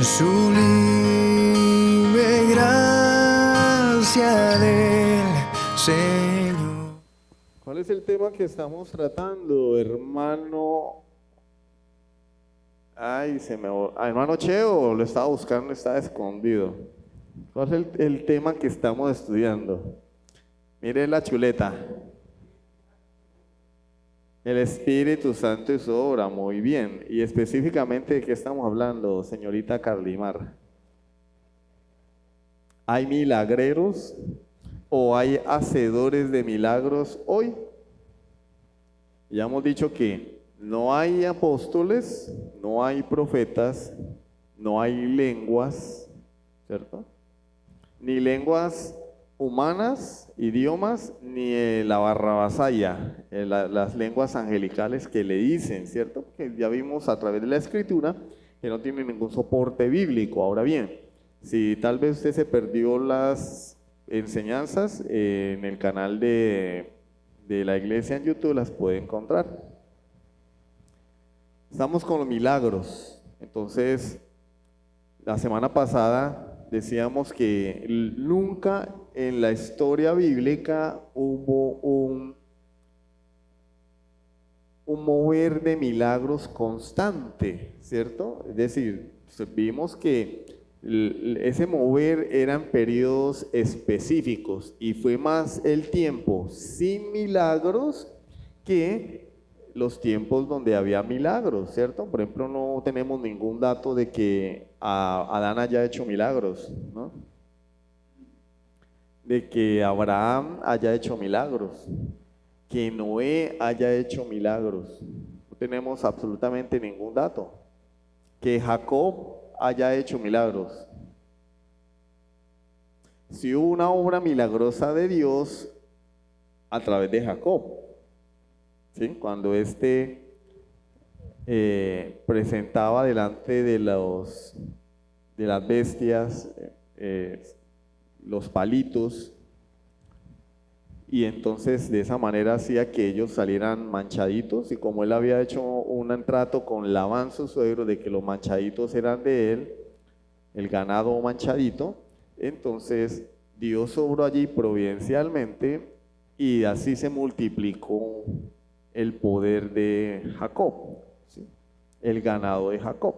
sublime gracia del Señor. ¿Cuál es el tema que estamos tratando, hermano? Hermano Cheo, lo estaba buscando, estaba escondido. ¿Cuál es el tema que estamos estudiando? Mire la chuleta. El Espíritu Santo y su obra, muy bien. Y específicamente, ¿de qué estamos hablando, señorita Carlimar? ¿Hay milagreros o hay hacedores de milagros hoy? Ya hemos dicho que no hay apóstoles, no hay profetas, no hay lenguas, ¿cierto? Ni lenguas humanas, idiomas, ni la barrabasaya, las lenguas angelicales que le dicen, ¿cierto? Que ya vimos a través de la Escritura que no tienen ningún soporte bíblico. Ahora bien, si tal vez usted se perdió las enseñanzas, en el canal de la iglesia en YouTube las puede encontrar. Estamos con los milagros. Entonces, la semana pasada decíamos que nunca en la historia bíblica hubo un mover de milagros constante, ¿cierto? Es decir, vimos que ese mover eran periodos específicos y fue más el tiempo sin milagros que los tiempos donde había milagros, ¿cierto? Por ejemplo, no tenemos ningún dato de que Adán haya hecho milagros, ¿no? De que Abraham haya hecho milagros, que Noé haya hecho milagros. No tenemos absolutamente ningún dato. Que Jacob haya hecho milagros. Si hubo una obra milagrosa de Dios a través de Jacob, ¿sí? Cuando presentaba delante de las bestias los palitos, y entonces de esa manera hacía que ellos salieran manchaditos, y como él había hecho un trato con Labán su suegro de que los manchaditos eran de él, el ganado manchadito, entonces Dios obró allí providencialmente y así se multiplicó el poder de Jacob, ¿sí? El ganado de Jacob.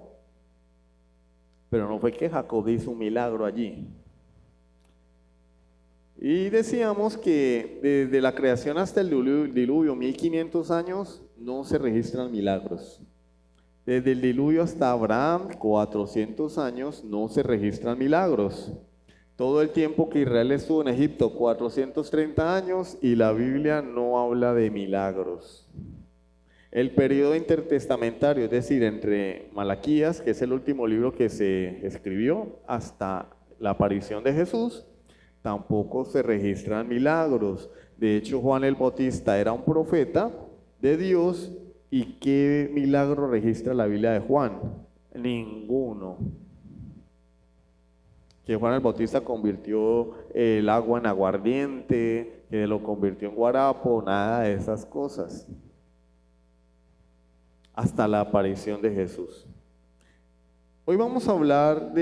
Pero no fue que Jacob hizo un milagro allí. Y decíamos que desde la creación hasta el diluvio, 1500 años, no se registran milagros. Desde el diluvio hasta Abraham, 400 años, no se registran milagros. Todo el tiempo que Israel estuvo en Egipto, 430 años, y la Biblia no habla de milagros. El periodo intertestamentario, es decir, entre Malaquías, que es el último libro que se escribió, hasta la aparición de Jesús, tampoco se registran milagros. De hecho, Juan el Bautista era un profeta de Dios. ¿Y qué milagro registra la Biblia de Juan? Ninguno. Que Juan el Bautista convirtió el agua en aguardiente, que lo convirtió en guarapo, nada de esas cosas. Hasta la aparición de Jesús. Hoy vamos a hablar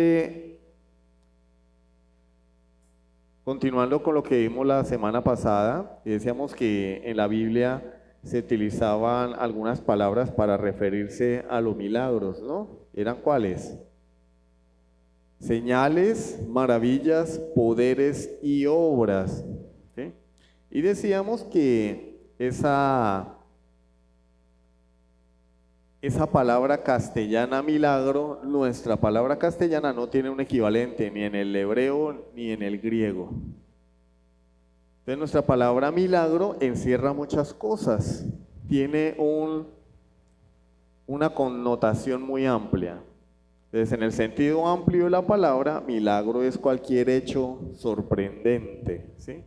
continuando con lo que vimos la semana pasada, y decíamos que en la Biblia se utilizaban algunas palabras para referirse a los milagros, ¿no? ¿Eran cuáles? Señales, maravillas, poderes y obras, ¿sí? Y decíamos que esa palabra castellana milagro, nuestra palabra castellana no tiene un equivalente ni en el hebreo ni en el griego. Entonces nuestra palabra milagro encierra muchas cosas, tiene una connotación muy amplia. Entonces, en el sentido amplio de la palabra, milagro es cualquier hecho sorprendente, ¿sí?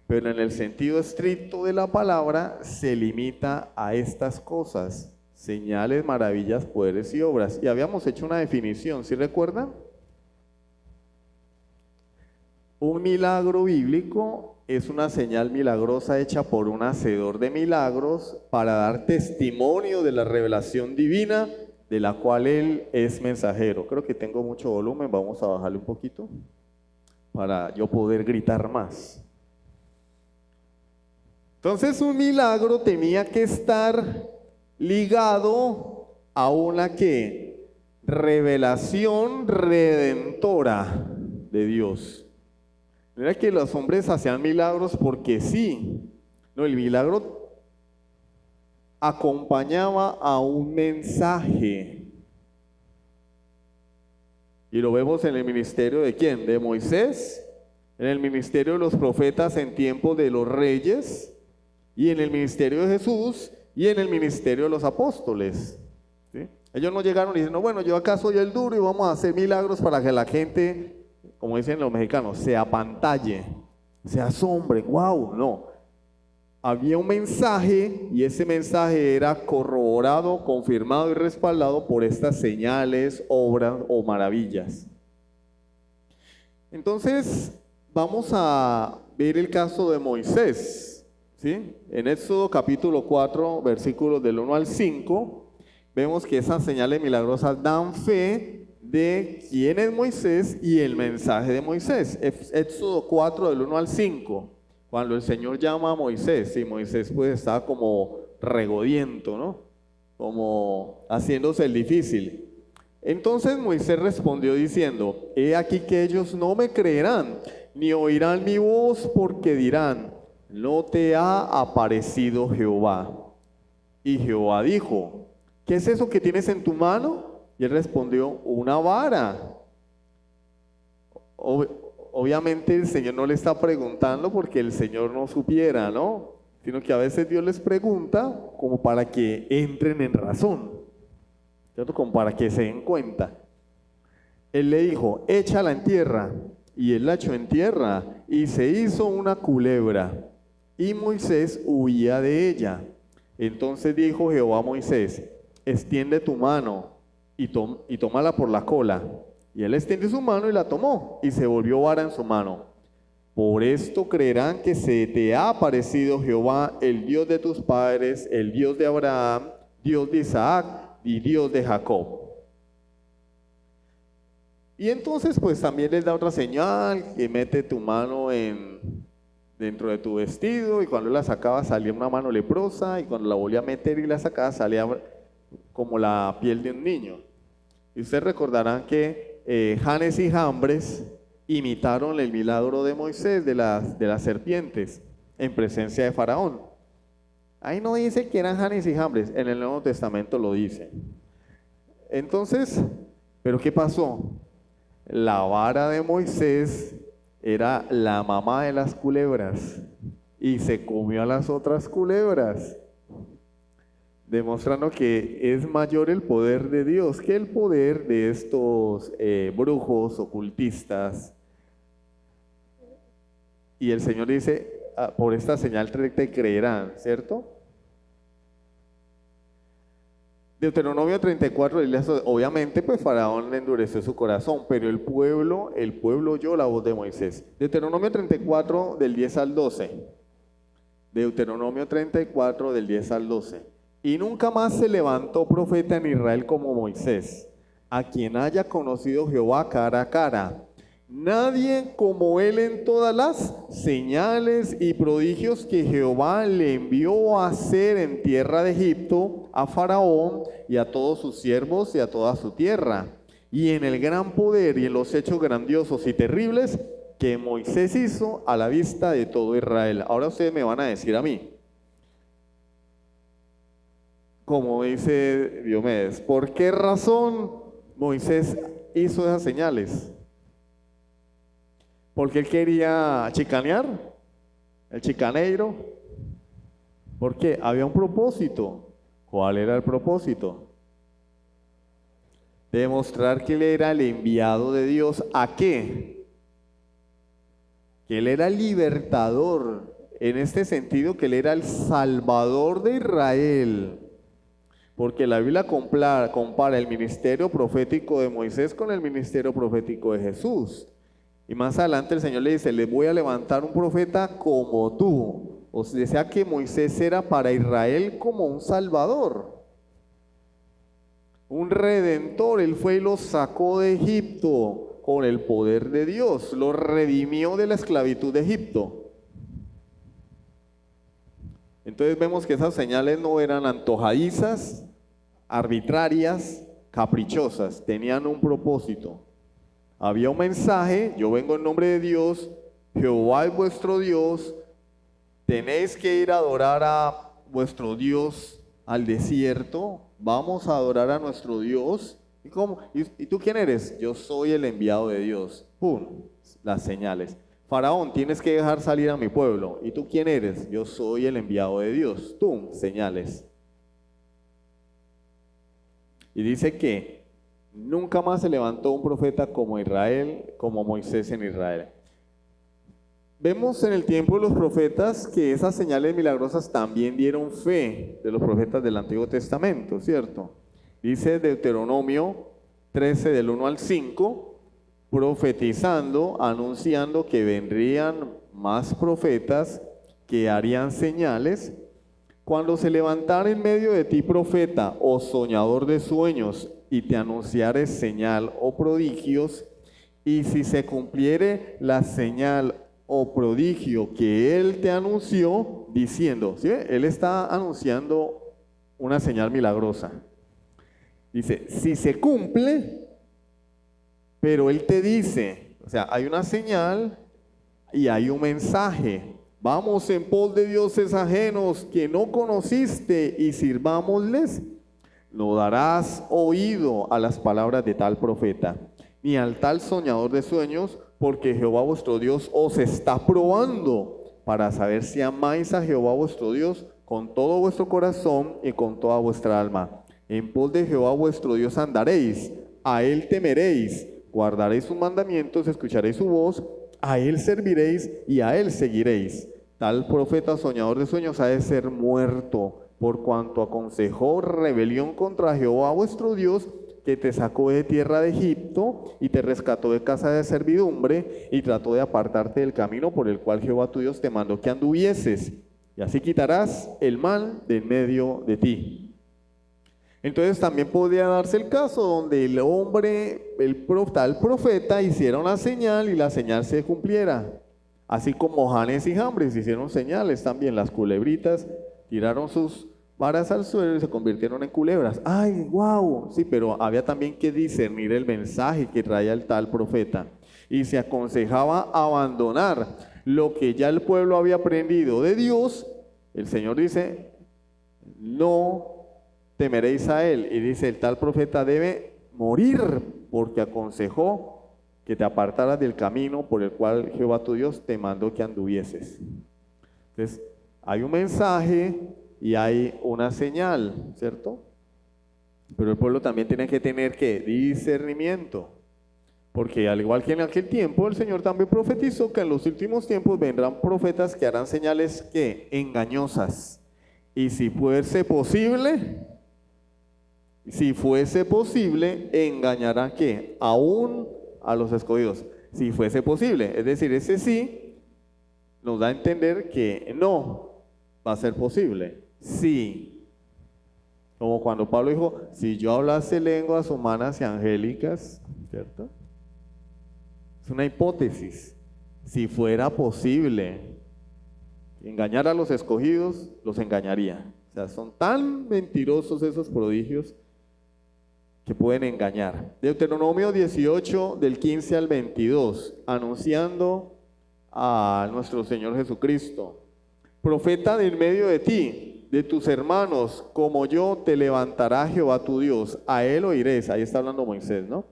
Pero en el sentido estricto de la palabra, se limita a estas cosas: señales, maravillas, poderes y obras. Y habíamos hecho una definición, ¿sí recuerdan? Un milagro bíblico es una señal milagrosa hecha por un hacedor de milagros para dar testimonio de la revelación divina de la cual él es mensajero. Creo que tengo mucho volumen, vamos a bajarle un poquito para yo poder gritar más. Entonces un milagro tenía que estar ligado a una revelación redentora de Dios. No era que los hombres hacían milagros porque sí, no, el milagro acompañaba a un mensaje. Y lo vemos en el ministerio de ¿quién? De Moisés, en el ministerio de los profetas en tiempos de los reyes, y en el ministerio de Jesús, y en el ministerio de los apóstoles. ¿Sí? Ellos no llegaron y dicen, no, bueno, yo acá soy el duro y vamos a hacer milagros para que la gente, como dicen los mexicanos, se apantalle, se asombre, wow, no. Había un mensaje y ese mensaje era corroborado, confirmado y respaldado por estas señales, obras o maravillas. Entonces, vamos a ver el caso de Moisés. ¿Sí? En Éxodo capítulo 4, versículos del 1 al 5, vemos que esas señales milagrosas dan fe de quién es Moisés y el mensaje de Moisés. Éxodo 4, del 1 al 5, cuando el Señor llama a Moisés, y Moisés pues estaba como regodiento, ¿no? Como haciéndose el difícil. Entonces Moisés respondió diciendo, he aquí que ellos no me creerán, ni oirán mi voz, porque dirán, no te ha aparecido Jehová. Y Jehová dijo, ¿qué es eso que tienes en tu mano? Y él respondió, una vara. Obviamente el Señor no le está preguntando porque el Señor no supiera, ¿no? Sino que a veces Dios les pregunta como para que entren en razón, ¿cierto? Como para que se den cuenta. Él le dijo, échala en tierra. Y él la echó en tierra y se hizo una culebra. Y Moisés huía de ella. Entonces dijo Jehová a Moisés, extiende tu mano y tómala por la cola. Y él extendió su mano y la tomó, y se volvió vara en su mano. Por esto creerán que se te ha aparecido Jehová, el Dios de tus padres, el Dios de Abraham, Dios de Isaac y Dios de Jacob. Y entonces pues también les da otra señal, que mete tu mano dentro de tu vestido, y cuando la sacaba salía una mano leprosa, y cuando la volvía a meter y la sacaba salía como la piel de un niño. Y ustedes recordarán que Janes y Jambres imitaron el milagro de Moisés de las serpientes en presencia de Faraón. Ahí no dice que eran Janes y Jambres, en el Nuevo Testamento lo dice. Entonces, ¿pero qué pasó? La vara de Moisés era la mamá de las culebras y se comió a las otras culebras, demostrando que es mayor el poder de Dios que el poder de estos brujos, ocultistas. Y el Señor dice, por esta señal te creerán, ¿cierto? Deuteronomio 34, obviamente pues Faraón endureció su corazón, pero el pueblo oyó la voz de Moisés. Deuteronomio 34 del 10 al 12. Deuteronomio 34 del 10 al 12. Y nunca más se levantó profeta en Israel como Moisés, a quien haya conocido Jehová cara a cara. Nadie como él en todas las señales y prodigios que Jehová le envió a hacer en tierra de Egipto a Faraón y a todos sus siervos y a toda su tierra, y en el gran poder y en los hechos grandiosos y terribles que Moisés hizo a la vista de todo Israel. Ahora ustedes me van a decir a mí, como dice Diomedes, ¿por qué razón Moisés hizo esas señales? ¿Porque él quería chicanear? ¿El chicaneiro? ¿Por qué? Había un propósito. ¿Cuál era el propósito? Demostrar que él era el enviado de Dios. ¿A qué? Que él era el libertador, en este sentido que él era el salvador de Israel. Porque la Biblia compara el ministerio profético de Moisés con el ministerio profético de Jesús. Y más adelante el Señor le dice, les voy a levantar un profeta como tú. O sea que Moisés era para Israel como un salvador. un redentor. Él fue y los sacó de Egipto con el poder de Dios, los redimió de la esclavitud de Egipto. Entonces vemos que esas señales no eran antojadizas, arbitrarias, caprichosas, tenían un propósito. Había un mensaje: yo vengo en nombre de Dios, Jehová es vuestro Dios, tenéis que ir a adorar a vuestro Dios al desierto, vamos a adorar a nuestro Dios. ¿Y cómo? ¿Y tú quién eres? Yo soy el enviado de Dios. ¡Pum! Las señales. Faraón, tienes que dejar salir a mi pueblo. ¿Y tú quién eres? Yo soy el enviado de Dios. ¡Pum! Señales. Y dice que nunca más se levantó un profeta como Israel, como Moisés en Israel. Vemos en el tiempo de los profetas que esas señales milagrosas también dieron fe de los profetas del Antiguo Testamento, ¿cierto? Dice Deuteronomio 13 del 1 al 5, profetizando, anunciando que vendrían más profetas que harían señales. Cuando se levantara en medio de ti profeta o soñador de sueños y te anunciare señal o prodigios, y si se cumpliere la señal o prodigio que él te anunció, diciendo, ¿sí? Él está anunciando una señal milagrosa. Dice, si se cumple, pero él te dice, o sea, hay una señal y hay un mensaje. Vamos en pos de dioses ajenos que no conociste y sirvámosles. No darás oído a las palabras de tal profeta, ni al tal soñador de sueños, porque Jehová vuestro Dios os está probando para saber si amáis a Jehová vuestro Dios con todo vuestro corazón y con toda vuestra alma. En pos de Jehová vuestro Dios andaréis, a él temeréis, guardaréis sus mandamientos, escucharéis su voz, a él serviréis y a él seguiréis. Tal profeta soñador de sueños ha de ser muerto, por cuanto aconsejó rebelión contra Jehová vuestro Dios, que te sacó de tierra de Egipto y te rescató de casa de servidumbre y trató de apartarte del camino por el cual Jehová tu Dios te mandó que anduvieses. Y así quitarás el mal de en medio de ti. Entonces también podría darse el caso donde el hombre, tal profeta, hiciera una señal y la señal se cumpliera. Así como Janes y Jambres hicieron señales también. Las culebritas tiraron sus varas al suelo y se convirtieron en culebras. ¡Ay, wow! Sí, pero había también que discernir el mensaje que traía el tal profeta. Y se aconsejaba abandonar lo que ya el pueblo había aprendido de Dios. El Señor dice, no temeréis a él. Y dice, el tal profeta debe morir porque aconsejó que te apartaras del camino por el cual Jehová tu Dios te mandó que anduvieses. Entonces, hay un mensaje y hay una señal, ¿cierto? Pero el pueblo también tiene que tener, ¿qué? Discernimiento. Porque al igual que en aquel tiempo, el Señor también profetizó que en los últimos tiempos vendrán profetas que harán señales, ¿qué? Engañosas. Y si fuese posible, engañará, ¿qué? Aún a los escogidos. Si fuese posible. Es decir, ese sí nos da a entender que no va a ser posible. Sí. Como cuando Pablo dijo, si yo hablase lenguas humanas y angélicas, ¿cierto? Es una hipótesis. Si fuera posible engañar a los escogidos, los engañaría. O sea, son tan mentirosos esos prodigios que pueden engañar. Deuteronomio 18, del 15 al 22, anunciando a nuestro Señor Jesucristo. Profeta de en medio de ti, de tus hermanos, como yo, te levantará Jehová tu Dios. A él oiréis, ahí está hablando Moisés, ¿no?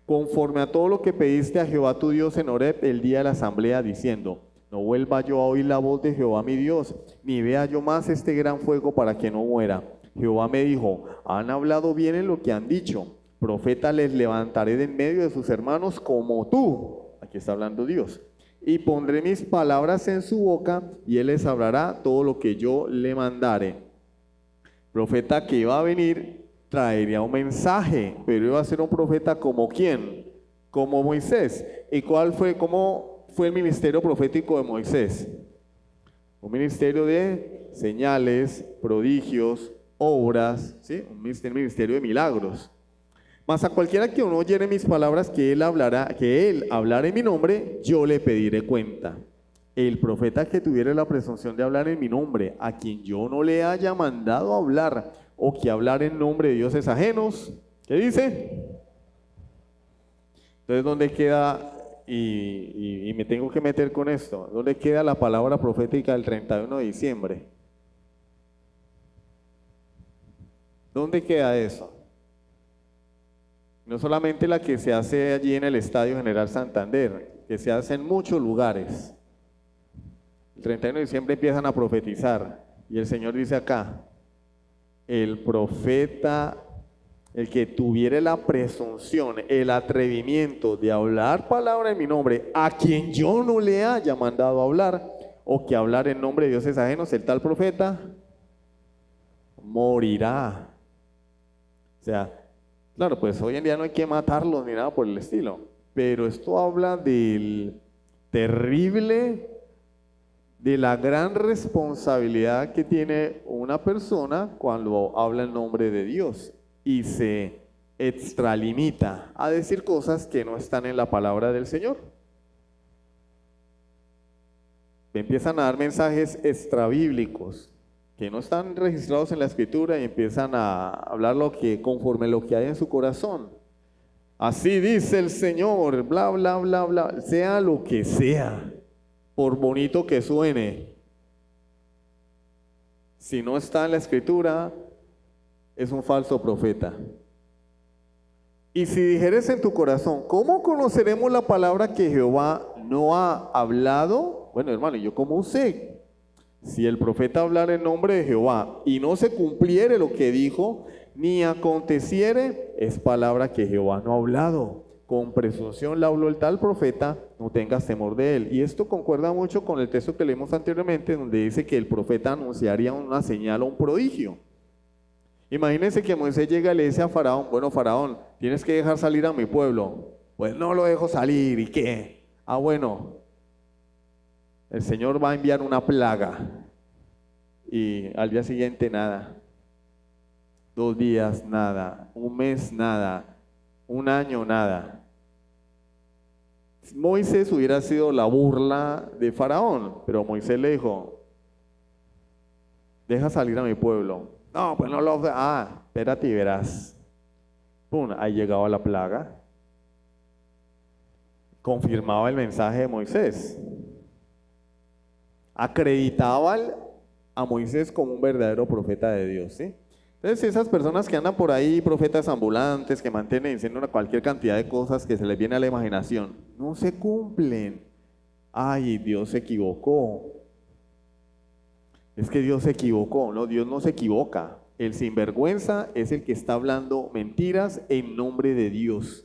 Conforme a todo lo que pediste a Jehová tu Dios en Horeb el día de la asamblea, diciendo, no vuelva yo a oír la voz de Jehová mi Dios, ni vea yo más este gran fuego para que no muera. Jehová me dijo, han hablado bien en lo que han dicho. Profeta les levantaré de en medio de sus hermanos como tú. Aquí está hablando Dios. Y pondré mis palabras en su boca y él les hablará todo lo que yo le mandare. Profeta que iba a venir traería un mensaje, pero iba a ser un profeta como ¿quién? Como Moisés. ¿Y cómo fue el ministerio profético de Moisés? Un ministerio de señales, prodigios, obras, ¿sí? Un ministerio de milagros. Mas a cualquiera que no oyere mis palabras que él hablara en mi nombre, yo le pediré cuenta. El profeta que tuviere la presunción de hablar en mi nombre, a quien yo no le haya mandado hablar, o que hablar en nombre de dioses ajenos, ¿qué dice? Entonces, ¿dónde queda? Y me tengo que meter con esto. ¿Dónde queda la palabra profética del 31 de diciembre? ¿Dónde queda eso? No solamente la que se hace allí en el Estadio General Santander, que se hace en muchos lugares. El 31 de diciembre empiezan a profetizar y el Señor dice acá, el profeta, el que tuviere la presunción, el atrevimiento de hablar palabra en mi nombre, a quien yo no le haya mandado hablar, o que hablar en nombre de dioses ajenos, el tal profeta morirá. O sea, claro, pues hoy en día no hay que matarlos ni nada por el estilo, pero esto habla del terrible, de la gran responsabilidad que tiene una persona cuando habla en nombre de Dios y se extralimita a decir cosas que no están en la palabra del Señor. Empiezan a dar mensajes extrabíblicos que no están registrados en la Escritura y empiezan a hablar conforme lo que hay en su corazón. Así dice el Señor, bla, bla, bla, bla, sea lo que sea, por bonito que suene. Si no está en la Escritura, es un falso profeta. Y si dijeres en tu corazón, ¿cómo conoceremos la palabra que Jehová no ha hablado? Bueno, hermano, ¿yo cómo sé? Si el profeta hablara en nombre de Jehová y no se cumpliere lo que dijo, ni aconteciere, es palabra que Jehová no ha hablado. Con presunción la habló el tal profeta, no tengas temor de él. Y esto concuerda mucho con el texto que leímos anteriormente, donde dice que el profeta anunciaría una señal o un prodigio. Imagínense que Moisés llega y le dice a Faraón, bueno, Faraón, tienes que dejar salir a mi pueblo. Pues no lo dejo salir, ¿y qué? Ah, bueno, el Señor va a enviar una plaga. Y al día siguiente nada. 2 días nada. 1 mes nada. 1 año nada. Moisés hubiera sido la burla de Faraón, pero Moisés le dijo, deja salir a mi pueblo. No, pues no lo... espérate y verás. Pum, ahí llegaba la plaga. Confirmaba el mensaje de Moisés. Acreditaba a Moisés como un verdadero profeta de Dios, ¿sí? Entonces, esas personas que andan por ahí, profetas ambulantes, que mantienen diciendo cualquier cantidad de cosas que se les viene a la imaginación, no se cumplen. Ay, Dios se equivocó. Es que Dios se equivocó. No, Dios no se equivoca. El sinvergüenza es el que está hablando mentiras en nombre de Dios.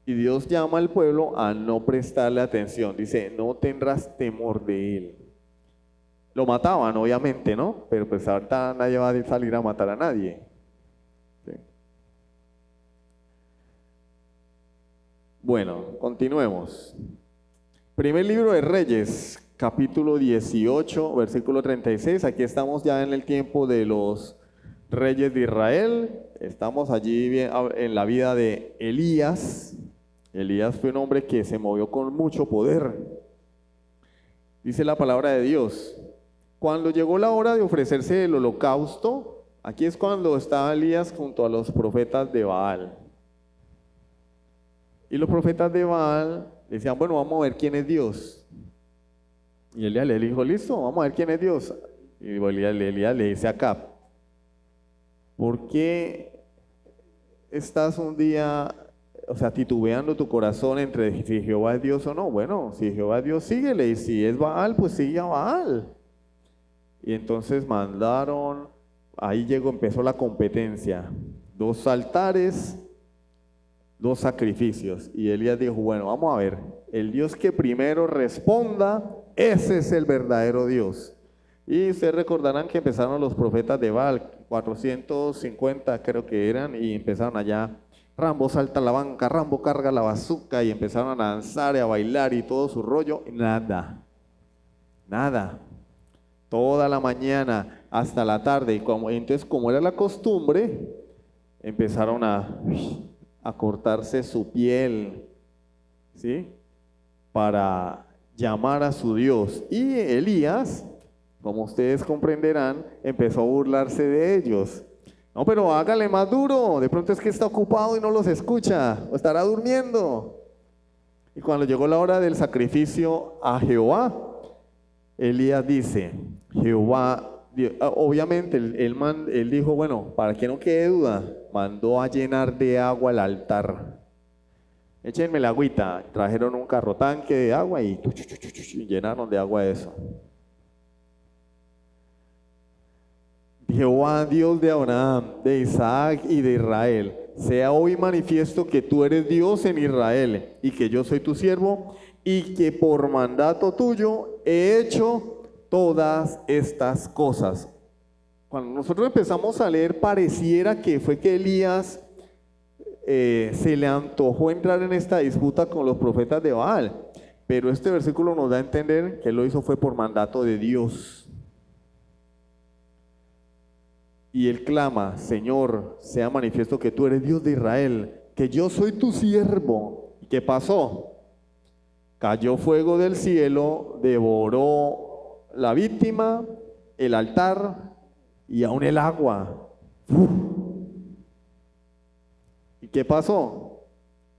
Y Dios llama al pueblo a no prestarle atención. Dice, no tendrás temor de él. Lo mataban, obviamente, ¿no? Pero pues ahorita nadie va a salir a matar a nadie. ¿Sí? Bueno, continuemos. Primer libro de Reyes, capítulo 18, versículo 36. Aquí estamos ya en el tiempo de los reyes de Israel. Estamos allí en la vida de Elías. Elías fue un hombre que se movió con mucho poder. Dice la palabra de Dios. Cuando llegó la hora de ofrecerse el holocausto, aquí es cuando estaba Elías junto a los profetas de Baal. Y los profetas de Baal decían, bueno, vamos a ver quién es Dios. Y Elías le dijo, listo, vamos a ver quién es Dios. Y Elías le dice a Acab, ¿por qué estás un día, titubeando tu corazón entre si Jehová es Dios o no? Bueno, si Jehová es Dios, síguele, y si es Baal, pues sigue a Baal. Y entonces mandaron, empezó la competencia, 2 altares, 2 sacrificios. Y Elías dijo, bueno, vamos a ver, el Dios que primero responda, ese es el verdadero Dios. Y ustedes recordarán que empezaron los profetas de Baal, 450 creo que eran, y empezaron allá, Rambo salta la banca, Rambo carga la bazuca, y empezaron a danzar y a bailar y todo su rollo, y nada. Toda la mañana hasta la tarde, entonces como era la costumbre, empezaron a cortarse su piel, ¿sí? Para llamar a su Dios. Y Elías, como ustedes comprenderán, empezó a burlarse de ellos. No, pero hágale más duro, de pronto es que está ocupado y no los escucha, o estará durmiendo. Y cuando llegó la hora del sacrificio a Jehová, Elías dice, Jehová, obviamente él dijo, bueno, para que no quede duda, mandó a llenar de agua el altar. Échenme la agüita, trajeron un carro tanque de agua y llenaron de agua eso. Jehová, Dios de Abraham, de Isaac y de Israel, sea hoy manifiesto que tú eres Dios en Israel y que yo soy tu siervo y que por mandato tuyo he hecho todas estas cosas. Cuando nosotros empezamos a leer, pareciera que fue que Elías se le antojó entrar en esta disputa con los profetas de Baal, pero este versículo nos da a entender que él lo hizo fue por mandato de Dios. Y él clama, Señor, sea manifiesto que tú eres Dios de Israel, que yo soy tu siervo. ¿Y qué pasó? Cayó fuego del cielo, devoró la víctima, el altar y aún el agua. ¡Uf! ¿Y qué pasó?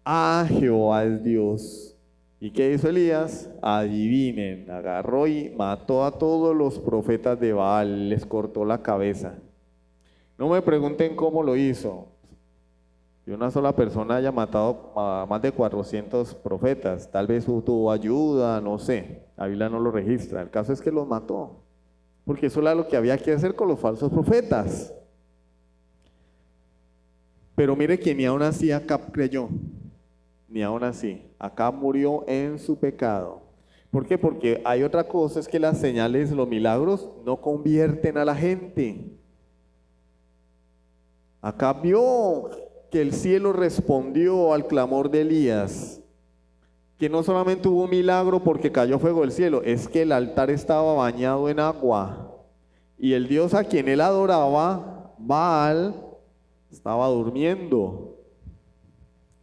Ah, Jehová es Dios. ¿Y qué hizo Elías? Adivinen, agarró y mató a todos los profetas de Baal, les cortó la cabeza. No me pregunten cómo lo hizo. Que una sola persona haya matado a más de 400 profetas. Tal vez tuvo ayuda, no sé. La Biblia no lo registra. El caso es que los mató. Porque eso era lo que había que hacer con los falsos profetas. Pero mire que ni aún así Acab creyó. Ni aún así. Acab murió en su pecado. ¿Por qué? Porque hay otra cosa, es que las señales, los milagros no convierten a la gente. Acab vio que el cielo respondió al clamor de Elías, que no solamente hubo un milagro porque cayó fuego del cielo, es que el altar estaba bañado en agua y el Dios a quien él adoraba, Baal, estaba durmiendo.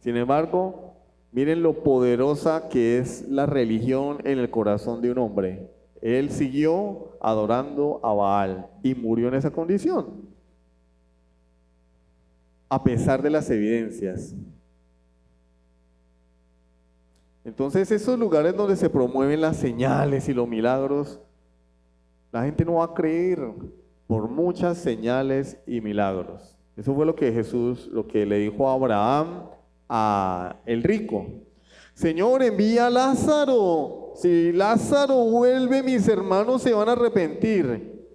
Sin embargo, miren lo poderosa que es la religión en el corazón de un hombre. Él siguió adorando a Baal y murió en esa condición. A pesar de las evidencias. Entonces, esos lugares donde se promueven las señales y los milagros, la gente no va a creer por muchas señales y milagros. Eso fue lo que Jesús, lo que le dijo a Abraham, a el rico. Señor, envía a Lázaro. Si Lázaro vuelve, mis hermanos se van a arrepentir.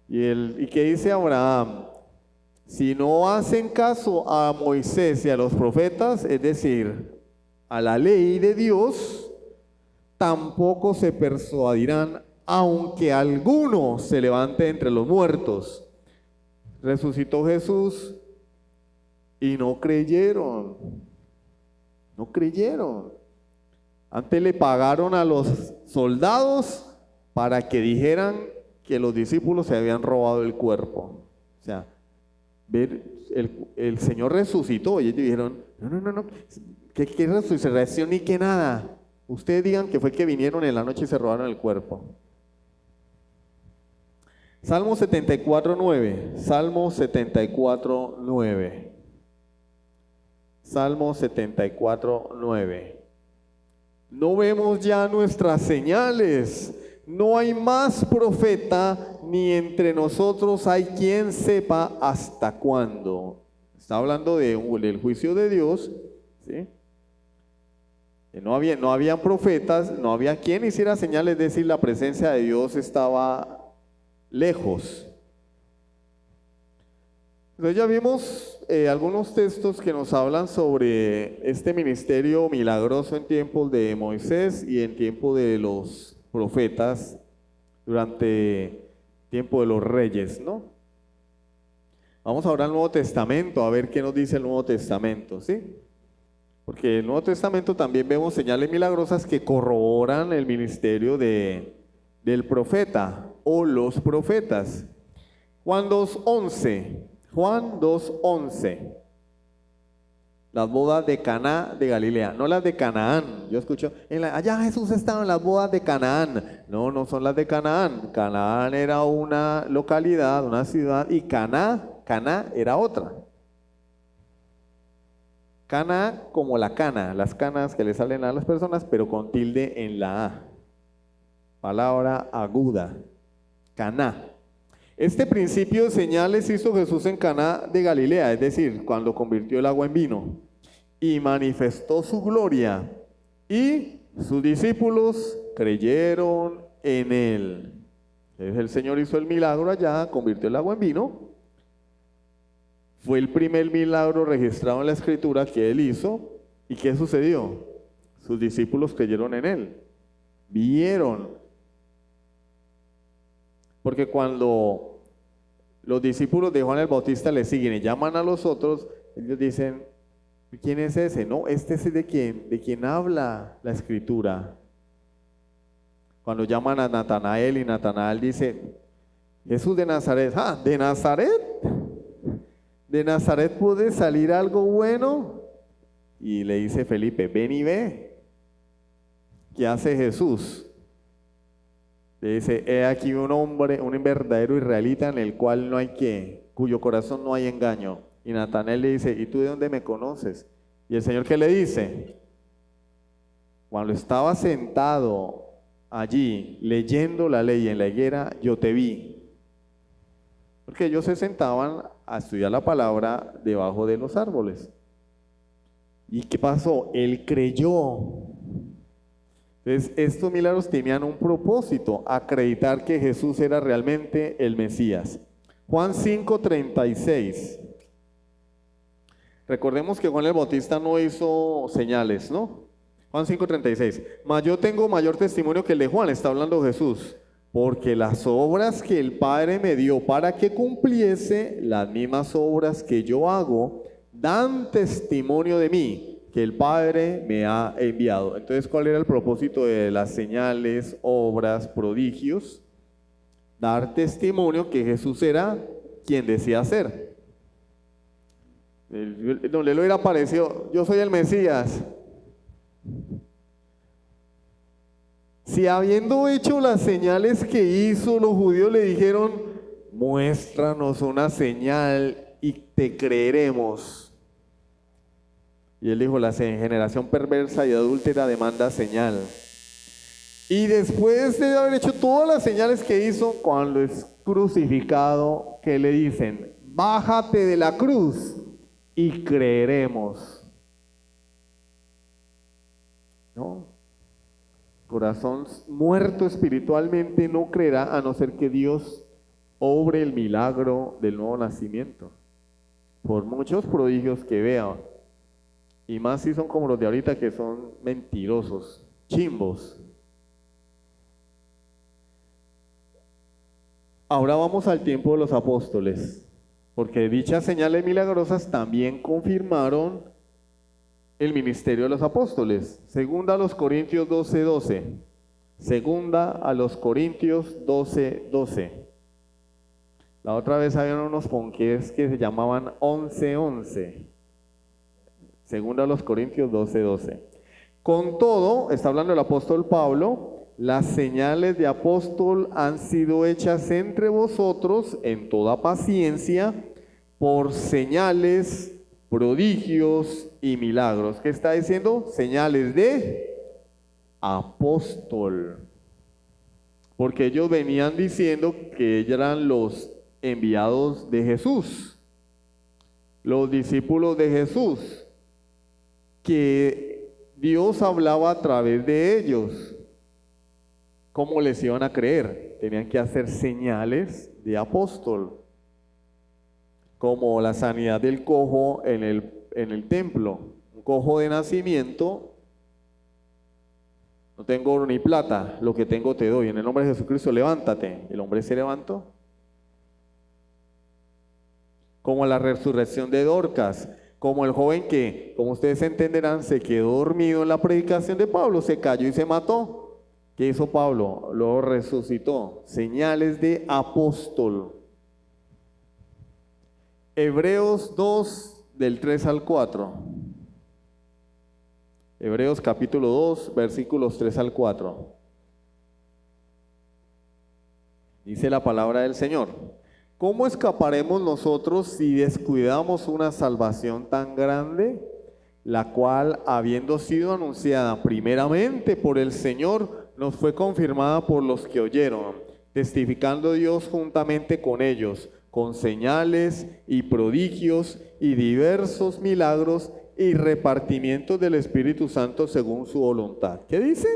¿Y qué dice Abraham? Si no hacen caso a Moisés y a los profetas, es decir, a la ley de Dios, tampoco se persuadirán, aunque alguno se levante entre los muertos. Resucitó Jesús y no creyeron. No creyeron. Antes le pagaron a los soldados para que dijeran que los discípulos se habían robado el cuerpo. O sea, el Señor resucitó y ellos dijeron, no, ¿qué resurrección ni qué nada? Ustedes digan que fue que vinieron en la noche y se robaron el cuerpo. Salmo 74:9. Salmo 74:9. Salmo 74:9. No vemos ya nuestras señales. No hay más profeta, ni entre nosotros hay quien sepa hasta cuándo. Está hablando del juicio de Dios, ¿sí? No había profetas, no había quien hiciera señales, es decir, la presencia de Dios estaba lejos. Entonces ya vimos algunos textos que nos hablan sobre este ministerio milagroso en tiempos de Moisés y en tiempo de los profetas, durante tiempo de los reyes, ¿no? Vamos ahora al Nuevo Testamento, a ver qué nos dice el Nuevo Testamento, ¿sí? Porque en el Nuevo Testamento también vemos señales milagrosas que corroboran el ministerio del profeta o los profetas. Juan 2:11. Juan 2:11. Las bodas de Caná de Galilea, no las de Canaán. Yo escucho, allá Jesús estaba en las bodas de Canaán. No, no son las de Canaán. Canaán era una localidad, una ciudad, y Caná era otra. Cana como la cana, las canas que le salen a las personas, pero con tilde en la A. Palabra aguda. Caná. Este principio de señales hizo Jesús en Caná de Galilea, es decir, cuando convirtió el agua en vino, y manifestó su gloria, y sus discípulos creyeron en él. Entonces el Señor hizo el milagro allá, convirtió el agua en vino. Fue el primer milagro registrado en la Escritura que él hizo. ¿Y qué sucedió? Sus discípulos creyeron en él. Vieron. Porque cuando los discípulos de Juan el Bautista le siguen y llaman a los otros, ellos dicen, ¿quién es ese? No, este es de quien habla la Escritura. Cuando llaman a Natanael y Natanael dice, Jesús de Nazaret. Ah, ¿de Nazaret? ¿De Nazaret puede salir algo bueno? Y le dice Felipe, ven y ve. ¿Qué hace Jesús? Le dice, he aquí un hombre, un verdadero israelita en el cual no hay cuyo corazón no hay engaño. Y Natanael le dice, ¿y tú de dónde me conoces? Y el Señor, ¿qué le dice? Cuando estaba sentado allí leyendo la ley en la higuera, yo te vi. Porque ellos se sentaban a estudiar la palabra debajo de los árboles. ¿Y qué pasó? Él creyó. Entonces, estos milagros tenían un propósito, acreditar que Jesús era realmente el Mesías. Juan 5:36. Recordemos que Juan el Bautista no hizo señales, ¿no? Juan 5:36. Mas yo tengo mayor testimonio que el de Juan, está hablando Jesús. Porque las obras que el Padre me dio para que cumpliese, las mismas obras que yo hago, dan testimonio de mí, que el Padre me ha enviado. Entonces, ¿cuál era el propósito de las señales, obras, prodigios? Dar testimonio que Jesús era quien decía ser. No le hubiera parecido, yo soy el Mesías. Si habiendo hecho las señales que hizo, los judíos le dijeron, muéstranos una señal y te creeremos. Y él dijo, la generación perversa y adúltera demanda señal. Y después de haber hecho todas las señales que hizo, cuando es crucificado, ¿qué le dicen? Bájate de la cruz y creeremos. ¿No? Corazón muerto espiritualmente no creerá a no ser que Dios obre el milagro del nuevo nacimiento. Por muchos prodigios que vean, y más si son como los de ahorita que son mentirosos, chimbos. Ahora vamos al tiempo de los apóstoles, porque dichas señales milagrosas también confirmaron el ministerio de los apóstoles. Segunda a los Corintios 12:12. Segunda a los Corintios 12:12. La otra vez habían unos ponqués que se llamaban 11:11. Segunda a los Corintios 12:12. Con todo, está hablando el apóstol Pablo, las señales de apóstol han sido hechas entre vosotros en toda paciencia por señales, prodigios y milagros. ¿Qué está diciendo? Señales de apóstol. Porque ellos venían diciendo que ellos eran los enviados de Jesús, los discípulos de Jesús, que Dios hablaba a través de ellos. ¿Cómo les iban a creer? Tenían que hacer señales de apóstol, como la sanidad del cojo en el templo. Un cojo de nacimiento, no tengo oro ni plata, lo que tengo te doy, en el nombre de Jesucristo levántate. El hombre se levantó. Como la resurrección de Dorcas, como el joven que, como ustedes entenderán, se quedó dormido en la predicación de Pablo, se cayó y se mató. ¿Qué hizo Pablo? Lo resucitó. Señales de apóstol. Hebreos 2, del 3 al 4. Hebreos capítulo 2, versículos 3 al 4. Dice la palabra del Señor: ¿Cómo escaparemos nosotros si descuidamos una salvación tan grande, la cual, habiendo sido anunciada primeramente por el Señor, nos fue confirmada por los que oyeron, testificando Dios juntamente con ellos, con señales y prodigios y diversos milagros y repartimientos del Espíritu Santo según su voluntad? ¿Qué dice?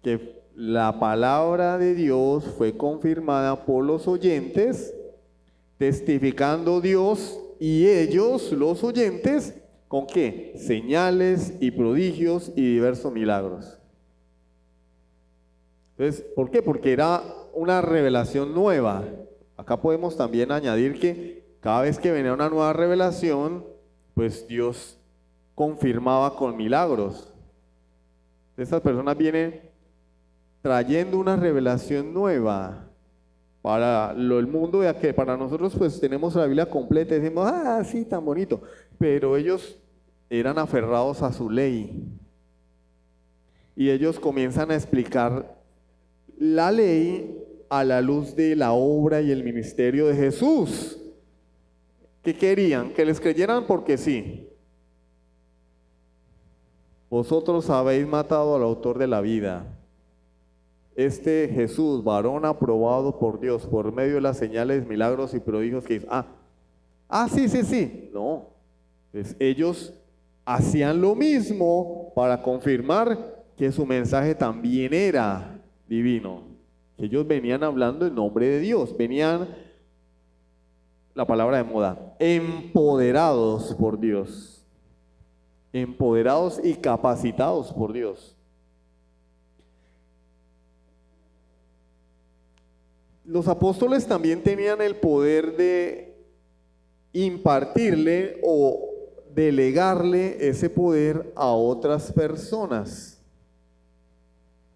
Que la palabra de Dios fue confirmada por los oyentes, testificando Dios y ellos, los oyentes, ¿con qué? Señales y prodigios y diversos milagros. Entonces, ¿por qué? Porque era una revelación nueva. Acá podemos también añadir que cada vez que venía una nueva revelación, pues Dios confirmaba con milagros. Estas personas vienen trayendo una revelación nueva para el mundo, ya que para nosotros pues tenemos la Biblia completa y decimos, ah, sí, tan bonito, pero ellos eran aferrados a su ley y ellos comienzan a explicar la ley a la luz de la obra y el ministerio de Jesús. ¿Qué querían? Que les creyeran porque sí. Vosotros habéis matado al autor de la vida. Este Jesús, varón aprobado por Dios por medio de las señales, milagros y prodigios que hizo. Sí. No. Pues ellos hacían lo mismo para confirmar que su mensaje también era divino. Ellos venían hablando en nombre de Dios. Venían, la palabra de moda, empoderados por Dios. Empoderados y capacitados por Dios. Los apóstoles también tenían el poder de impartirle o delegarle ese poder a otras personas,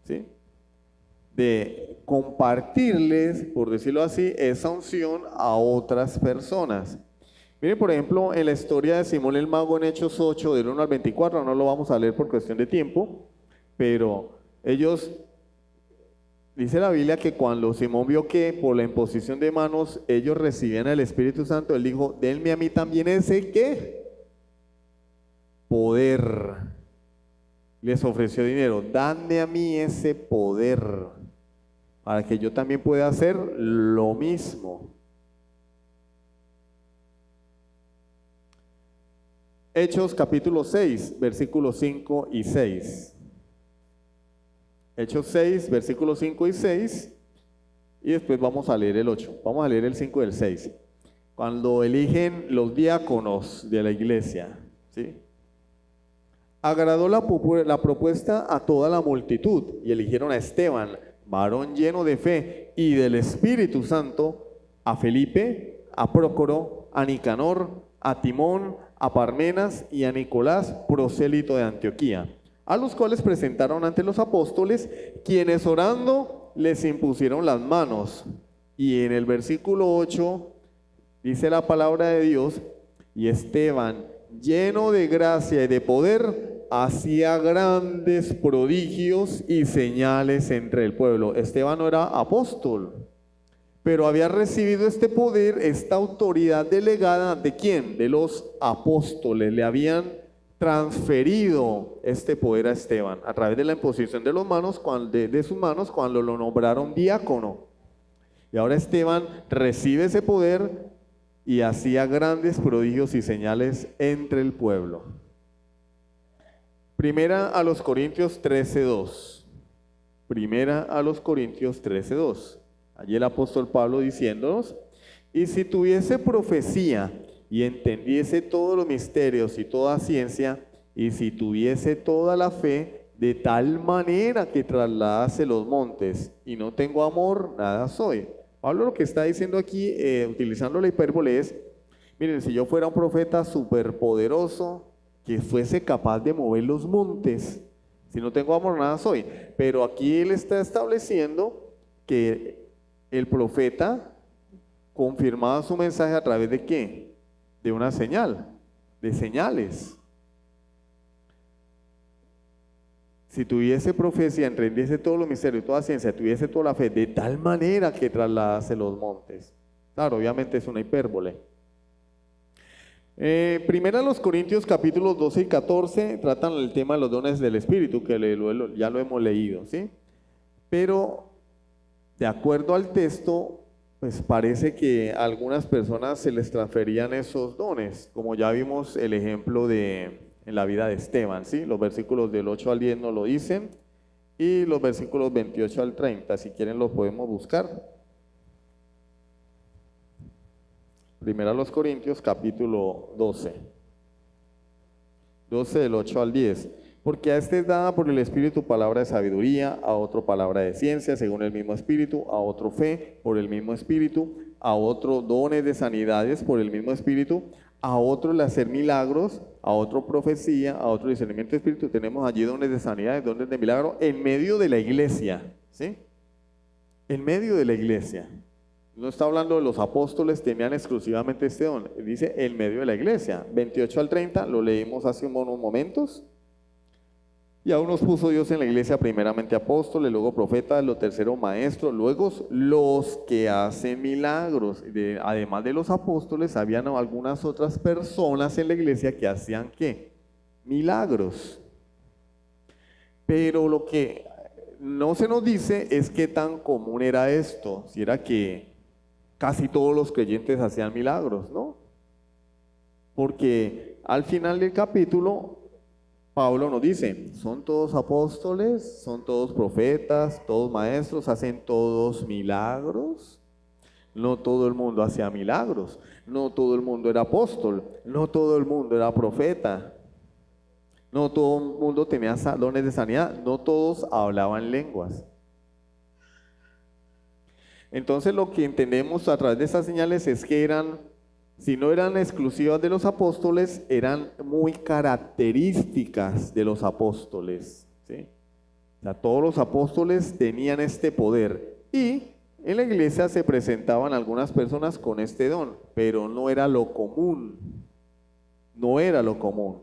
¿sí? De compartirles, por decirlo así, esa unción a otras personas. Miren, por ejemplo, en la historia de Simón el Mago en Hechos 8, del 1 al 24, no lo vamos a leer por cuestión de tiempo, pero ellos... Dice la Biblia que cuando Simón vio que por la imposición de manos ellos recibían el Espíritu Santo, él dijo, denme a mí también ese, ¿qué? Poder. Les ofreció dinero, dadme a mí ese poder, para que yo también pueda hacer lo mismo. Hechos capítulo 6, versículos 5 y 6. Hechos 6, versículos 5 y 6, y después vamos a leer el 8. Vamos a leer el 5 y el 6. Cuando eligen los diáconos de la iglesia, ¿sí? Agradó la propuesta a toda la multitud y eligieron a Esteban, varón lleno de fe y del Espíritu Santo, a Felipe, a Prócoro, a Nicanor, a Timón, a Parmenas y a Nicolás, prosélito de Antioquía, a los cuales presentaron ante los apóstoles, quienes orando les impusieron las manos. Y en el versículo 8 dice la palabra de Dios, y Esteban, lleno de gracia y de poder, hacía grandes prodigios y señales entre el pueblo. Esteban no era apóstol, pero había recibido este poder, esta autoridad delegada, ¿de quién? De los apóstoles. Le habían transferido este poder a Esteban a través de la imposición de sus manos cuando lo nombraron diácono. Y ahora Esteban recibe ese poder y hacía grandes prodigios y señales entre el pueblo. Primera a los Corintios 13:2. Primera a los Corintios 13:2. Allí el apóstol Pablo diciéndonos, y si tuviese profecía y entendiese todos los misterios y toda ciencia, y si tuviese toda la fe, de tal manera que trasladase los montes, y no tengo amor, nada soy. Pablo lo que está diciendo aquí, utilizando la hipérbole, es, miren, si yo fuera un profeta superpoderoso, que fuese capaz de mover los montes, si no tengo amor, nada soy. Pero aquí él está estableciendo que el profeta confirmaba su mensaje a través de ¿qué? De una señal, de señales. si tuviese profecía, entendiese todos los misterios, toda ciencia, tuviese toda la fe, de tal manera que trasladase los montes. Claro, obviamente es una hipérbole. Primera los Corintios capítulos 12 y 14 tratan el tema de los dones del Espíritu, que ya lo hemos leído, ¿sí? Pero de acuerdo al texto, pues parece que a algunas personas se les transferían esos dones, como ya vimos el ejemplo en la vida de Esteban, ¿sí? Los versículos del 8 al 10 nos lo dicen y los versículos 28 al 30, si quieren los podemos buscar. Primera los Corintios capítulo 12 del 8 al 10. Porque a este es dada por el Espíritu palabra de sabiduría, a otro palabra de ciencia, según el mismo Espíritu, a otro fe, por el mismo Espíritu, a otro dones de sanidades, por el mismo Espíritu, a otro el hacer milagros, a otro profecía, a otro discernimiento de Espíritu. Tenemos allí dones de sanidades, dones de milagros, en medio de la iglesia, ¿sí? En medio de la iglesia. No está hablando de los apóstoles, tenían exclusivamente este don. Dice en medio de la iglesia. 28 al 30, lo leímos hace unos momentos. Y aún nos puso Dios en la iglesia primeramente apóstoles, luego profetas, lo tercero maestros, luego los que hacen milagros. Además de los apóstoles, habían algunas otras personas en la iglesia que hacían ¿qué? Milagros. Pero lo que no se nos dice es qué tan común era esto, si era que casi todos los creyentes hacían milagros, ¿no? Porque al final del capítulo Pablo nos dice, son todos apóstoles, son todos profetas, todos maestros, hacen todos milagros. No todo el mundo hacía milagros, no todo el mundo era apóstol, no todo el mundo era profeta, no todo el mundo tenía dones de sanidad, no todos hablaban lenguas. Entonces lo que entendemos a través de estas señales es que si no eran exclusivas de los apóstoles, eran muy características de los apóstoles, ¿sí? O sea, todos los apóstoles tenían este poder y en la iglesia se presentaban algunas personas con este don, pero no era lo común, no era lo común.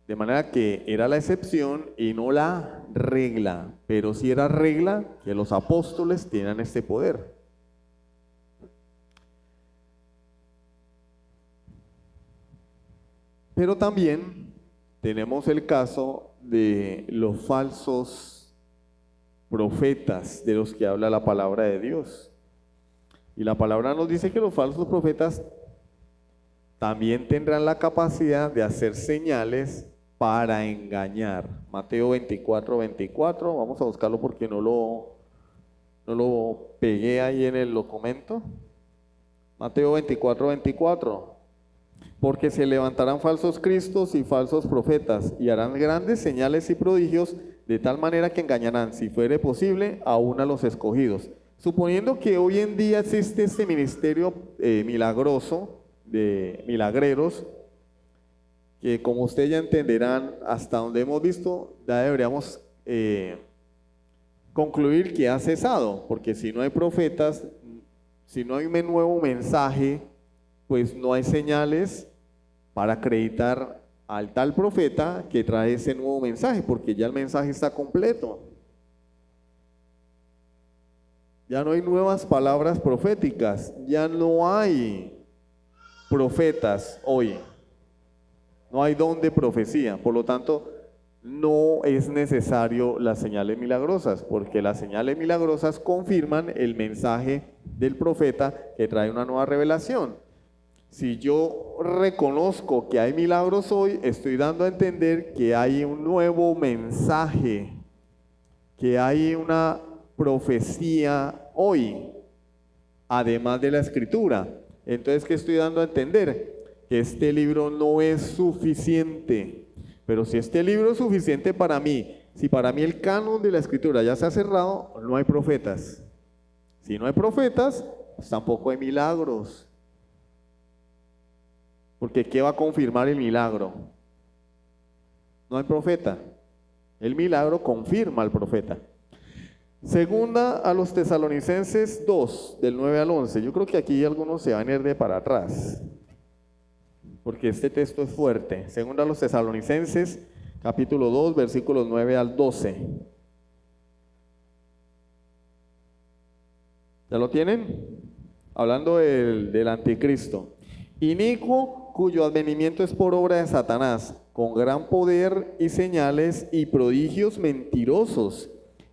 De manera que era la excepción y no la regla, pero sí era regla que los apóstoles tenían este poder. Pero también tenemos el caso de los falsos profetas de los que habla la palabra de Dios. Y la palabra nos dice que los falsos profetas también tendrán la capacidad de hacer señales para engañar. Mateo 24, 24, vamos a buscarlo porque no lo pegué ahí en el documento. Mateo 24, 24. Porque se levantarán falsos cristos y falsos profetas, y harán grandes señales y prodigios, de tal manera que engañarán, si fuere posible, aún a los escogidos. Suponiendo que hoy en día existe este ministerio milagroso, de milagreros, que como ustedes ya entenderán, hasta donde hemos visto, ya deberíamos concluir que ha cesado, porque si no hay profetas, si no hay un nuevo mensaje, pues no hay señales para acreditar al tal profeta que trae ese nuevo mensaje, porque ya el mensaje está completo. Ya no hay nuevas palabras proféticas, ya no hay profetas hoy, no hay don de profecía, por lo tanto no es necesario las señales milagrosas, porque las señales milagrosas confirman el mensaje del profeta que trae una nueva revelación. Si yo reconozco que hay milagros hoy, estoy dando a entender que hay un nuevo mensaje, que hay una profecía hoy, además de la escritura. Entonces, ¿qué estoy dando a entender? Que este libro no es suficiente. Pero si este libro es suficiente para mí, si para mí el canon de la escritura ya se ha cerrado, no hay profetas. Si no hay profetas, pues tampoco hay milagros. Porque ¿qué va a confirmar el milagro? No hay profeta. El milagro confirma al profeta. Segunda a los Tesalonicenses 2, del 9 al 11. Yo creo que aquí algunos se van a ir de para atrás, porque este texto es fuerte. Segunda a los Tesalonicenses, capítulo 2, versículos 9 al 12. ¿Ya lo tienen? Hablando del anticristo. Inicuo, cuyo advenimiento es por obra de Satanás, con gran poder y señales y prodigios mentirosos,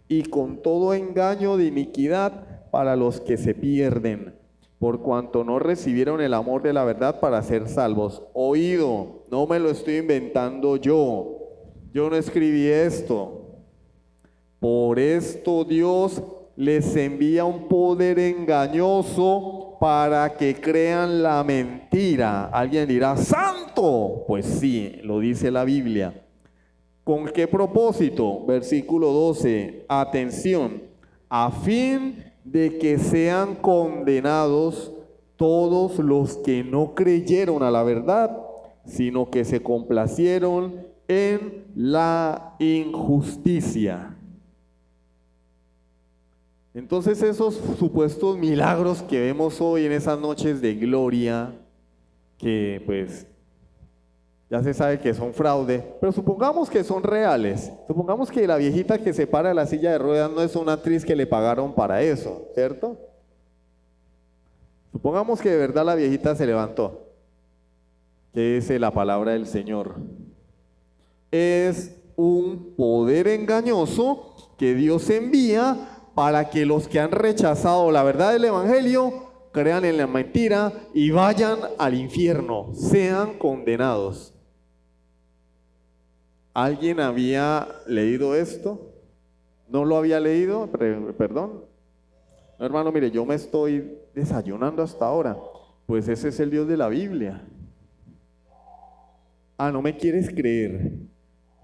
y con todo engaño de iniquidad para los que se pierden, por cuanto no recibieron el amor de la verdad para ser salvos. Oído, no me lo estoy inventando yo no escribí esto. Por esto Dios les envía un poder engañoso para que crean la mentira. Alguien dirá, ¡santo! Pues sí, lo dice la Biblia. ¿Con qué propósito? Versículo 12, atención, a fin de que sean condenados todos los que no creyeron a la verdad, sino que se complacieron en la injusticia. Entonces esos supuestos milagros que vemos hoy en esas noches de gloria, que pues ya se sabe que son fraude, pero supongamos que son reales. Supongamos que la viejita que se para de la silla de ruedas no es una actriz que le pagaron para eso, ¿cierto? Supongamos que de verdad la viejita se levantó. ¿Qué dice la palabra del Señor? Es un poder engañoso que Dios envía para que los que han rechazado la verdad del Evangelio crean en la mentira y vayan al infierno, sean condenados. ¿Alguien había leído esto? ¿No lo había leído? Perdón. No, hermano, mire, yo me estoy desayunando hasta ahora. Pues ese es el Dios de la Biblia. Ah, ¿no me quieres creer?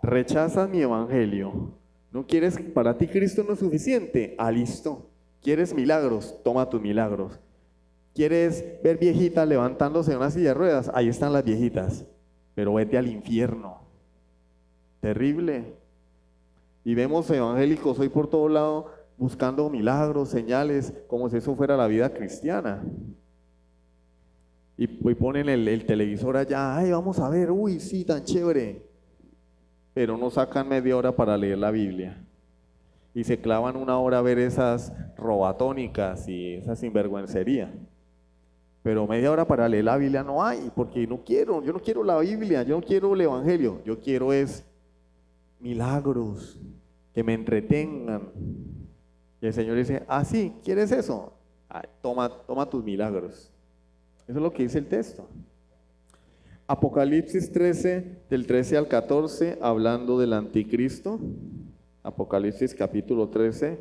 Rechazas mi evangelio. ¿No quieres? Para ti Cristo no es suficiente. Ah, listo. ¿Quieres milagros? Toma tus milagros. ¿Quieres ver viejitas levantándose en una silla de ruedas? Ahí están las viejitas. Pero vete al infierno. Terrible. Y vemos evangélicos hoy por todo lado buscando milagros, señales, como si eso fuera la vida cristiana. Y ponen el televisor allá, ay, vamos a ver, uy, sí, tan chévere. Pero no sacan media hora para leer la Biblia. Y se clavan una hora a ver esas robatónicas y esa sinvergüencería. Pero media hora para leer la Biblia no hay, porque yo no quiero la Biblia, yo no quiero el Evangelio, yo quiero es milagros, que me entretengan. Y el Señor dice, ah, sí, ¿quieres eso? Ay, toma tus milagros. Eso es lo que dice el texto. Apocalipsis 13, del 13 al 14, hablando del anticristo. Apocalipsis capítulo 13,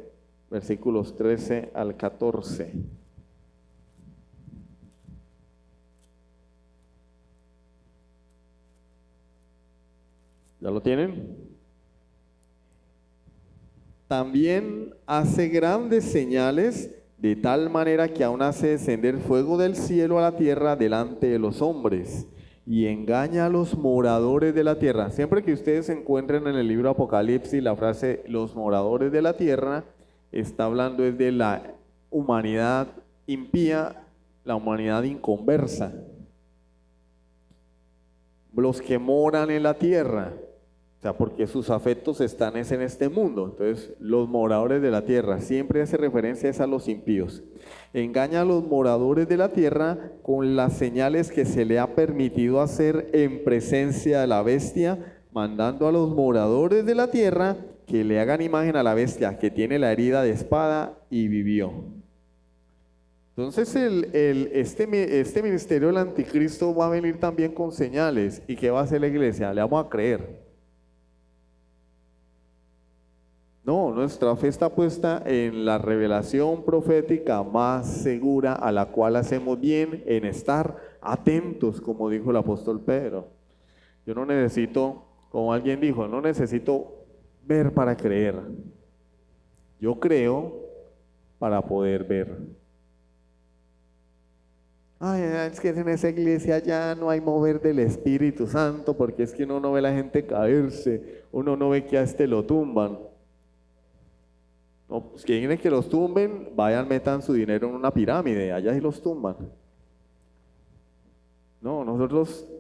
versículos 13 al 14. ¿Ya lo tienen? También hace grandes señales, de tal manera que aún hace descender fuego del cielo a la tierra delante de los hombres, y engaña a los moradores de la tierra. Siempre que ustedes encuentren en el libro Apocalipsis la frase los moradores de la tierra, está hablando es de la humanidad impía, la humanidad inconversa. Los que moran en la tierra, o sea, porque sus afectos están en este mundo. Entonces, los moradores de la tierra, siempre hace referencia a los impíos. Engaña a los moradores de la tierra con las señales que se le ha permitido hacer en presencia de la bestia, mandando a los moradores de la tierra que le hagan imagen a la bestia, que tiene la herida de espada y vivió. Entonces, este ministerio del anticristo va a venir también con señales. ¿Y qué va a hacer la iglesia? Le vamos a creer. No, nuestra fe está puesta en la revelación profética más segura, a la cual hacemos bien en estar atentos, como dijo el apóstol Pedro. Yo no necesito, como alguien dijo, no necesito ver para creer. Yo creo para poder ver. Ay, es que en esa iglesia ya no hay mover del Espíritu Santo, porque es que uno no ve a la gente caerse, uno no ve que a este lo tumban. No, pues que quieren que los tumben, vayan, metan su dinero en una pirámide, allá sí los tumban. No,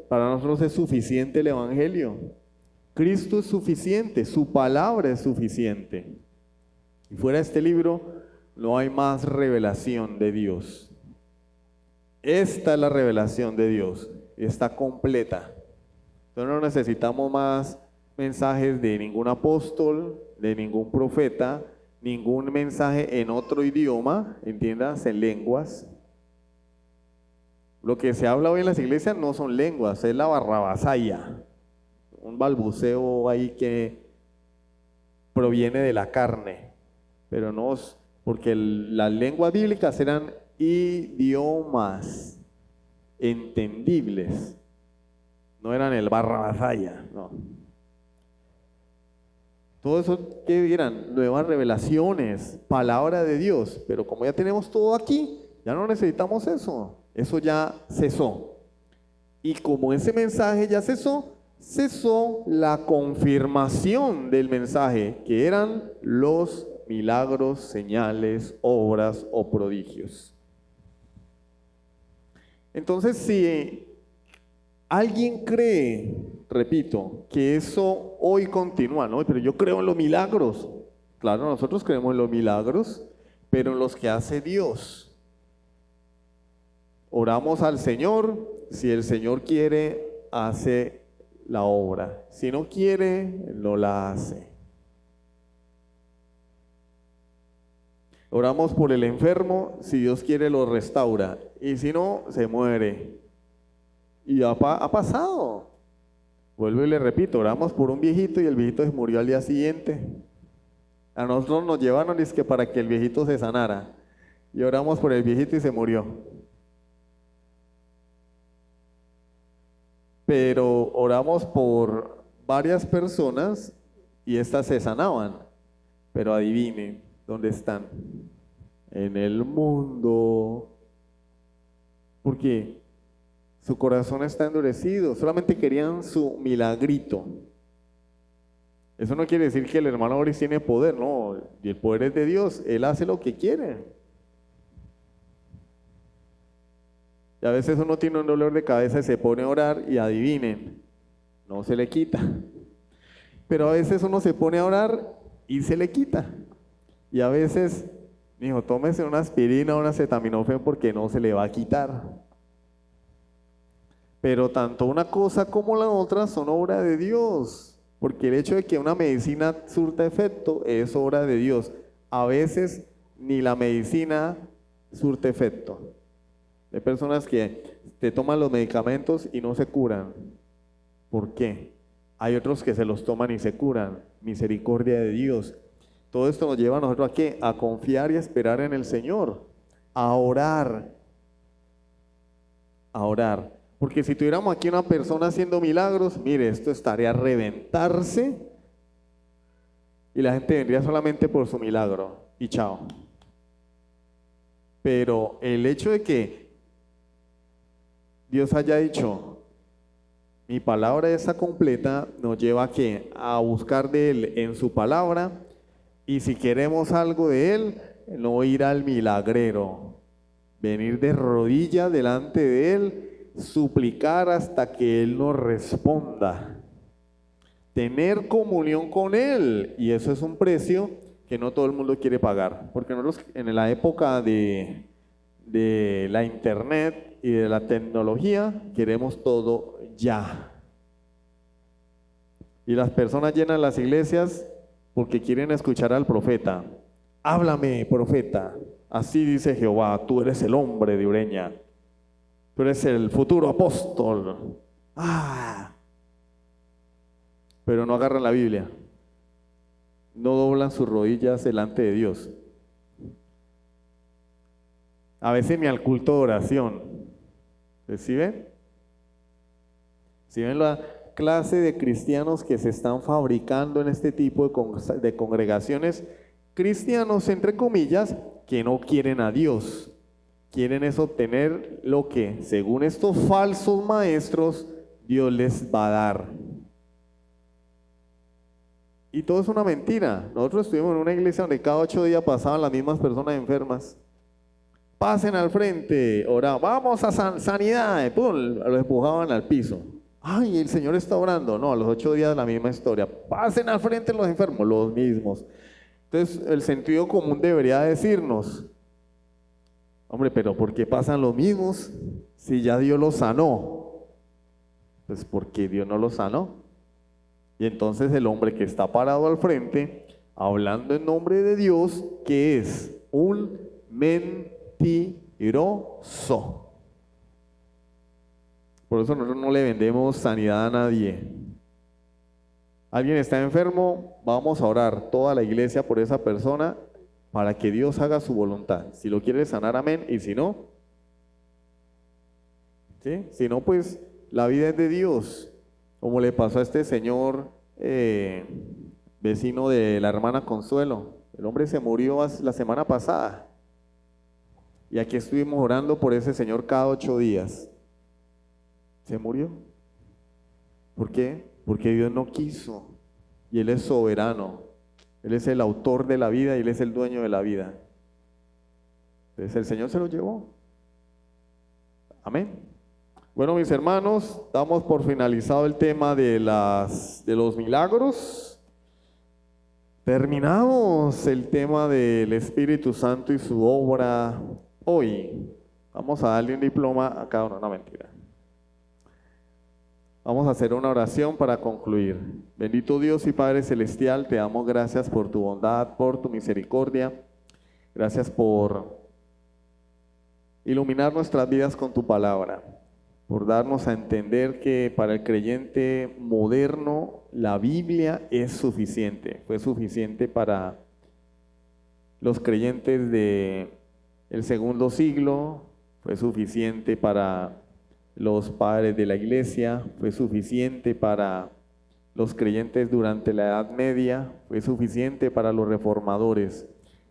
para nosotros es suficiente el Evangelio. Cristo es suficiente, su palabra es suficiente. Y fuera de este libro no hay más revelación de Dios. Esta es la revelación de Dios y está completa. Entonces no necesitamos más mensajes de ningún apóstol, de ningún profeta, ningún mensaje en otro idioma, entiendas, en lenguas. Lo que se habla hoy en las iglesias no son lenguas, es la barrabasaya, un balbuceo ahí que proviene de la carne, pero no, porque las lenguas bíblicas eran idiomas entendibles, no eran el barrabasaya, no. Todo eso que eran nuevas revelaciones, palabra de Dios, pero como ya tenemos todo aquí, ya no necesitamos eso, eso ya cesó. Y como ese mensaje ya cesó, cesó la confirmación del mensaje, que eran los milagros, señales, obras o prodigios. Entonces, si alguien cree, repito, que eso hoy continúa, ¿no? Pero yo creo en los milagros. Claro, nosotros creemos en los milagros, pero en los que hace Dios. Oramos al Señor, si el Señor quiere, hace la obra. Si no quiere, no la hace. Oramos por el enfermo, si Dios quiere lo restaura, y si no, se muere. Y ha pasado. Vuelvo y le repito, oramos por un viejito y el viejito se murió al día siguiente. A nosotros nos llevaron es que para que el viejito se sanara. Y oramos por el viejito y se murió. Pero oramos por varias personas y estas se sanaban. Pero adivinen, ¿dónde están? En el mundo. ¿Por qué? Su corazón está endurecido, solamente querían su milagrito. Eso no quiere decir que el hermano Boris tiene poder, no, y el poder es de Dios, Él hace lo que quiere. Y a veces uno tiene un dolor de cabeza y se pone a orar y adivinen, no se le quita. Pero a veces uno se pone a orar y se le quita. Y a veces, mijo, tómese una aspirina o una acetaminofén porque no se le va a quitar. Pero tanto una cosa como la otra son obra de Dios, porque el hecho de que una medicina surta efecto es obra de Dios. A veces ni la medicina surte efecto. Hay personas que te toman los medicamentos y no se curan. ¿Por qué? Hay otros que se los toman y se curan. Misericordia de Dios. Todo esto nos lleva a nosotros ¿a qué? A confiar y a esperar en el Señor, a orar. A orar. Porque si tuviéramos aquí una persona haciendo milagros, mire, esto estaría a reventarse y la gente vendría solamente por su milagro y chao. Pero el hecho de que Dios haya dicho, mi palabra está completa, nos lleva a ¿qué? A buscar de Él en su palabra, y si queremos algo de Él, no ir al milagrero, venir de rodillas delante de Él, suplicar hasta que Él nos responda, tener comunión con Él, y eso es un precio que no todo el mundo quiere pagar, porque nosotros en la época de la internet y de la tecnología queremos todo ya, y las personas llenan las iglesias porque quieren escuchar al profeta. Háblame, profeta, así dice Jehová, tú eres el hombre de Ureña. Tú eres el futuro apóstol. Pero no agarran la Biblia. No doblan sus rodillas delante de Dios. A veces ni al culto de oración. ¿Sí ven? ¿Sí ven la clase de cristianos que se están fabricando en este tipo de congregaciones? Cristianos, entre comillas, que no quieren a Dios. Quieren es obtener lo que, según estos falsos maestros, Dios les va a dar. Y todo es una mentira. Nosotros estuvimos en una iglesia donde cada 8 días pasaban las mismas personas enfermas. Pasen al frente, oraban, vamos a sanidad, pum, los empujaban al piso. Ay, el Señor está orando. No, a los 8 días la misma historia. Pasen al frente los enfermos, los mismos. Entonces, el sentido común debería decirnos, hombre, pero ¿por qué pasan los mismos si ya Dios los sanó? Pues porque Dios no los sanó. Y entonces el hombre que está parado al frente, hablando en nombre de Dios, que es un mentiroso. Por eso nosotros no le vendemos sanidad a nadie. Alguien está enfermo, vamos a orar toda la iglesia por esa persona para que Dios haga su voluntad. Si lo quiere sanar, amén, y si no, ¿sí? Si no, pues la vida es de Dios, como le pasó a este señor vecino de la hermana Consuelo. El hombre se murió la semana pasada y aquí estuvimos orando por ese señor cada 8 días. Se murió. ¿Por qué? Porque Dios no quiso y Él es soberano. Él es el autor de la vida y Él es el dueño de la vida. Entonces el Señor se lo llevó. Amén. Bueno, mis hermanos, damos por finalizado el tema de los milagros. Terminamos el tema del Espíritu Santo y su obra hoy. Vamos a darle un diploma a cada uno, no, mentira. Vamos a hacer una oración para concluir. Bendito Dios y Padre Celestial, te damos gracias por tu bondad, por tu misericordia. Gracias por iluminar nuestras vidas con tu palabra, por darnos a entender que para el creyente moderno la Biblia es suficiente. Fue suficiente para los creyentes del segundo siglo, fue suficiente para los padres de la iglesia, fue suficiente para los creyentes durante la Edad Media, fue suficiente para los reformadores,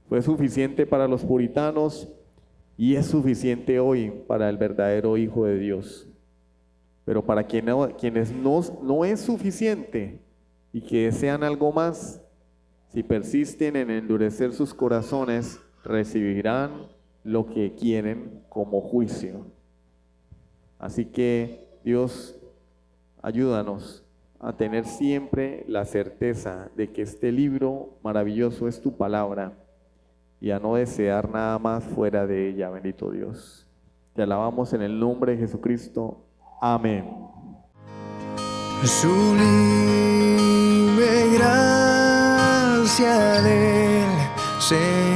fue suficiente para los puritanos y es suficiente hoy para el verdadero Hijo de Dios. Pero para quienes no es suficiente y que desean algo más, si persisten en endurecer sus corazones, recibirán lo que quieren como juicio. Así que Dios, ayúdanos a tener siempre la certeza de que este libro maravilloso es tu palabra y a no desear nada más fuera de ella, bendito Dios. Te alabamos en el nombre de Jesucristo. Amén. Sublime gracia del Señor.